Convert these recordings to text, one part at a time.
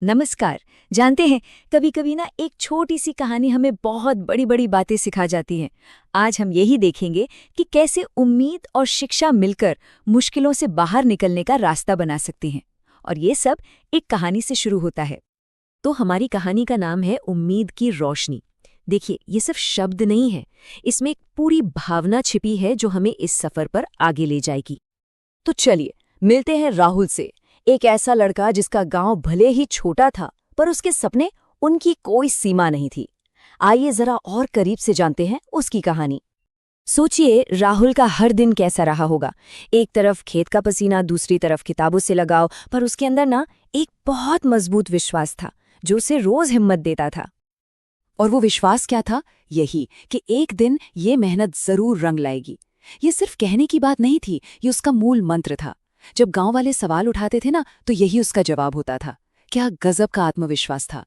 नमस्कार। जानते हैं, कभी कभी ना एक छोटी सी कहानी हमें बहुत बड़ी बड़ी बातें सिखा जाती है। आज हम यही देखेंगे कि कैसे उम्मीद और शिक्षा मिलकर मुश्किलों से बाहर निकलने का रास्ता बना सकती हैं। और ये सब एक कहानी से शुरू होता है। तो हमारी कहानी का नाम है उम्मीद की रोशनी। देखिए, ये सिर्फ शब्द नहीं है, इसमें एक पूरी भावना छिपी है जो हमें इस सफर पर आगे ले जाएगी। तो चलिए मिलते हैं राहुल से, एक ऐसा लड़का जिसका गांव भले ही छोटा था पर उसके सपने, उनकी कोई सीमा नहीं थी। आइए जरा और करीब से जानते हैं उसकी कहानी। सोचिए राहुल का हर दिन कैसा रहा होगा। एक तरफ खेत का पसीना, दूसरी तरफ किताबों से लगाव, पर उसके अंदर ना एक बहुत मजबूत विश्वास था जो उसे रोज हिम्मत देता था। और वो विश्वास क्या था? यही कि एक दिन ये मेहनत जरूर रंग लाएगी। ये सिर्फ कहने की बात नहीं थी, ये उसका मूल मंत्र था। जब गांव वाले सवाल उठाते थे ना, तो यही उसका जवाब होता था। क्या गजब का आत्मविश्वास था।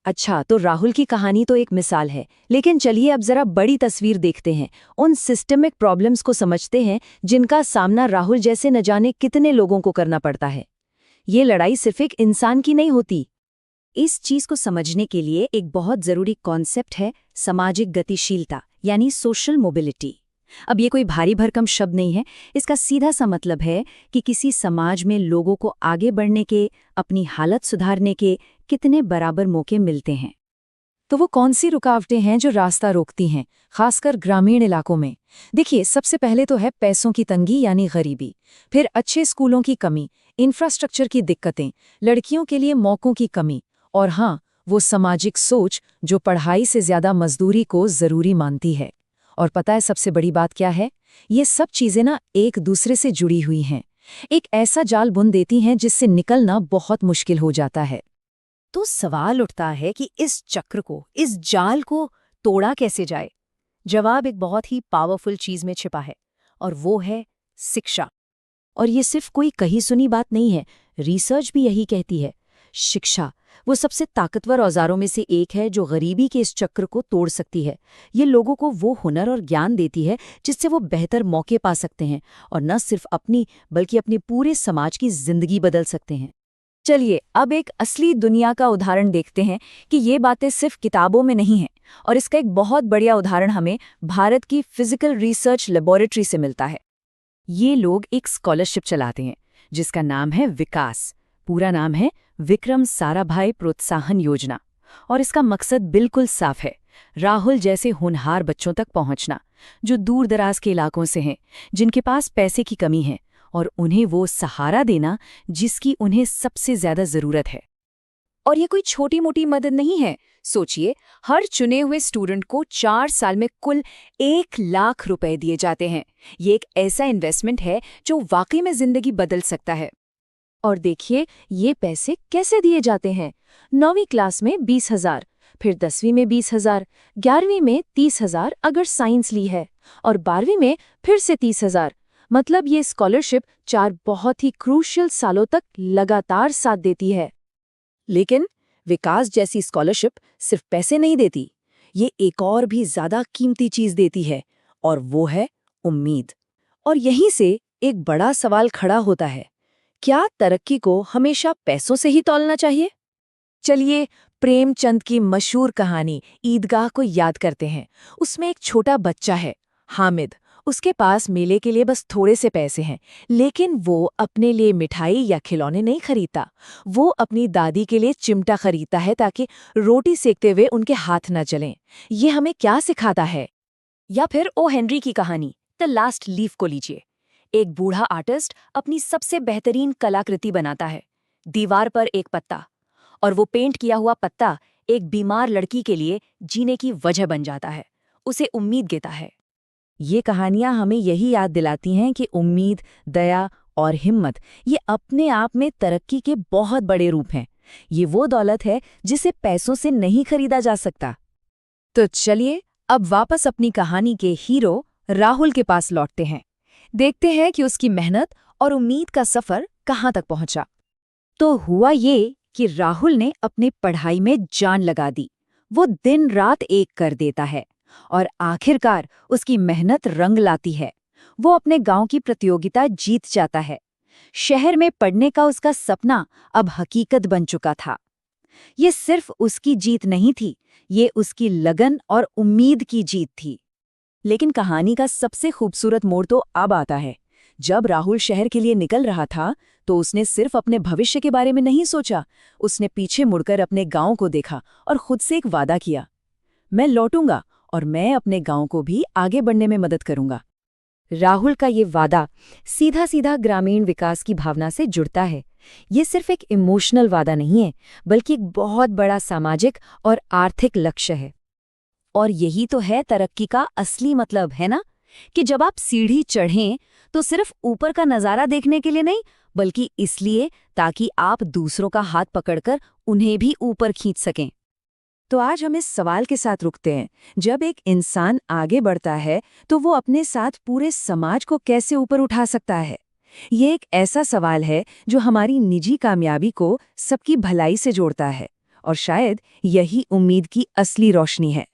अच्छा, तो राहुल की कहानी तो एक मिसाल है, लेकिन चलिए अब जरा बड़ी तस्वीर देखते हैं। उन सिस्टमिक प्रॉब्लम्स को समझते हैं जिनका सामना राहुल जैसे न जाने कितने लोगों को करना पड़ता है। ये लड़ाई सिर्फ एक इंसान की नहीं होती। इस चीज को समझने के लिए एक बहुत जरूरी कॉन्सेप्ट है सामाजिक गतिशीलता, यानी सोशल मोबिलिटी। अब ये कोई भारी भरकम शब्द नहीं है, इसका सीधा सा मतलब है कि किसी समाज में लोगों को आगे बढ़ने के, अपनी हालत सुधारने के कितने बराबर मौके मिलते हैं। तो वो कौन सी रुकावटें हैं जो रास्ता रोकती हैं, खासकर ग्रामीण इलाकों में? देखिए, सबसे पहले तो है पैसों की तंगी यानी गरीबी, फिर अच्छे स्कूलों की कमी, इंफ्रास्ट्रक्चर की दिक्कतें, लड़कियों के लिए मौकों की कमी, और हाँ, वो सामाजिक सोच जो पढ़ाई से ज्यादा मजदूरी को जरूरी मानती है। और पता है सबसे बड़ी बात क्या है? ये सब चीजें ना एक दूसरे से जुड़ी हुई हैं, एक ऐसा जाल बुन देती हैं जिससे निकलना बहुत मुश्किल हो जाता है। तो सवाल उठता है कि इस चक्र को, इस जाल को तोड़ा कैसे जाए? जवाब एक बहुत ही पावरफुल चीज में छिपा है, और वो है शिक्षा। और ये सिर्फ कोई कही सुनी बात नहीं है, रिसर्च भी यही कहती है। शिक्षा वो सबसे ताकतवर औजारों में से एक है जो गरीबी के इस चक्र को तोड़ सकती है। ये लोगों को वो हुनर और ज्ञान देती है जिससे वो बेहतर मौके पा सकते हैं, और न सिर्फ अपनी बल्कि अपने पूरे समाज की जिंदगी बदल सकते हैं। चलिए अब एक असली दुनिया का उदाहरण देखते हैं कि ये बातें सिर्फ किताबों में नहीं हैं। और इसका एक बहुत बढ़िया उदाहरण हमें भारत की फिजिकल रिसर्च लेबोरेटरी से मिलता है। ये लोग एक स्कॉलरशिप चलाते हैं जिसका नाम है विकास। पूरा नाम है विक्रम साराभाई प्रोत्साहन योजना। और इसका मकसद बिल्कुल साफ है, राहुल जैसे होनहार बच्चों तक पहुंचना, जो दूर दराज के इलाकों से हैं, जिनके पास पैसे की कमी है, और उन्हें वो सहारा देना जिसकी उन्हें सबसे ज्यादा जरूरत है। और ये कोई छोटी मोटी मदद नहीं है। सोचिए, हर चुने हुए स्टूडेंट को 4 साल में कुल 1 लाख रुपए दिए जाते हैं। ये एक ऐसा इन्वेस्टमेंट है जो वाकई में जिंदगी बदल सकता है। और देखिए, ये पैसे कैसे दिए जाते हैं। 9वीं क्लास में 20,000, फिर 10वीं में 20,000, 11वीं में 30,000 अगर साइंस ली है, और 12वीं में फिर से 30,000। मतलब ये स्कॉलरशिप 4 बहुत ही क्रूशियल सालों तक लगातार साथ देती है। लेकिन विकास जैसी स्कॉलरशिप सिर्फ पैसे नहीं देती, ये एक और भी ज्यादा कीमती चीज देती है, और वो है उम्मीद। और यहीं से एक बड़ा सवाल खड़ा होता है, क्या तरक्की को हमेशा पैसों से ही तौलना चाहिए? चलिए प्रेमचंद की मशहूर कहानी ईदगाह को याद करते हैं। उसमें एक छोटा बच्चा है, हामिद। उसके पास मेले के लिए बस थोड़े से पैसे हैं, लेकिन वो अपने लिए मिठाई या खिलौने नहीं खरीदता। वो अपनी दादी के लिए चिमटा खरीदता है ताकि रोटी सेकते हुए उनके हाथ न जलें। ये हमें क्या सिखाता है? या फिर ओ हेनरी की कहानी द लास्ट लीफ को लीजिए। एक बूढ़ा आर्टिस्ट अपनी सबसे बेहतरीन कलाकृति बनाता है, दीवार पर एक पत्ता, और वो पेंट किया हुआ पत्ता एक बीमार लड़की के लिए जीने की वजह बन जाता है, उसे उम्मीद देता है। ये कहानियां हमें यही याद दिलाती हैं कि उम्मीद, दया और हिम्मत ये अपने आप में तरक्की के बहुत बड़े रूप हैं। ये वो दौलत है जिसे पैसों से नहीं खरीदा जा सकता। तो चलिए अब वापस अपनी कहानी के हीरो राहुल के पास लौटते हैं। देखते हैं कि उसकी मेहनत और उम्मीद का सफर कहाँ तक पहुंचा। तो हुआ ये कि राहुल ने अपनी पढ़ाई में जान लगा दी। वो दिन रात एक कर देता है, और आखिरकार उसकी मेहनत रंग लाती है। वो अपने गांव की प्रतियोगिता जीत जाता है। शहर में पढ़ने का उसका सपना अब हकीकत बन चुका था। ये सिर्फ उसकी जीत नहीं थी, ये उसकी लगन और उम्मीद की जीत थी। लेकिन कहानी का सबसे खूबसूरत मोड़ तो अब आता है। जब राहुल शहर के लिए निकल रहा था तो उसने सिर्फ अपने भविष्य के बारे में नहीं सोचा, उसने पीछे मुड़कर अपने गांव को देखा और खुद से एक वादा किया, मैं लौटूंगा और मैं अपने गांव को भी आगे बढ़ने में मदद करूंगा। राहुल का ये वादा सीधा सीधा ग्रामीण विकास की भावना से जुड़ता है। ये सिर्फ एक इमोशनल वादा नहीं है, बल्कि एक बहुत बड़ा सामाजिक और आर्थिक लक्ष्य है। और यही तो है तरक्की का असली मतलब, है ना? कि जब आप सीढ़ी चढ़ें तो सिर्फ ऊपर का नज़ारा देखने के लिए नहीं, बल्कि इसलिए ताकि आप दूसरों का हाथ पकड़कर उन्हें भी ऊपर खींच सकें। तो आज हम इस सवाल के साथ रुकते हैं, जब एक इंसान आगे बढ़ता है तो वो अपने साथ पूरे समाज को कैसे ऊपर उठा सकता है? ये एक ऐसा सवाल है जो हमारी निजी कामयाबी को सबकी भलाई से जोड़ता है, और शायद यही उम्मीद की असली रोशनी है।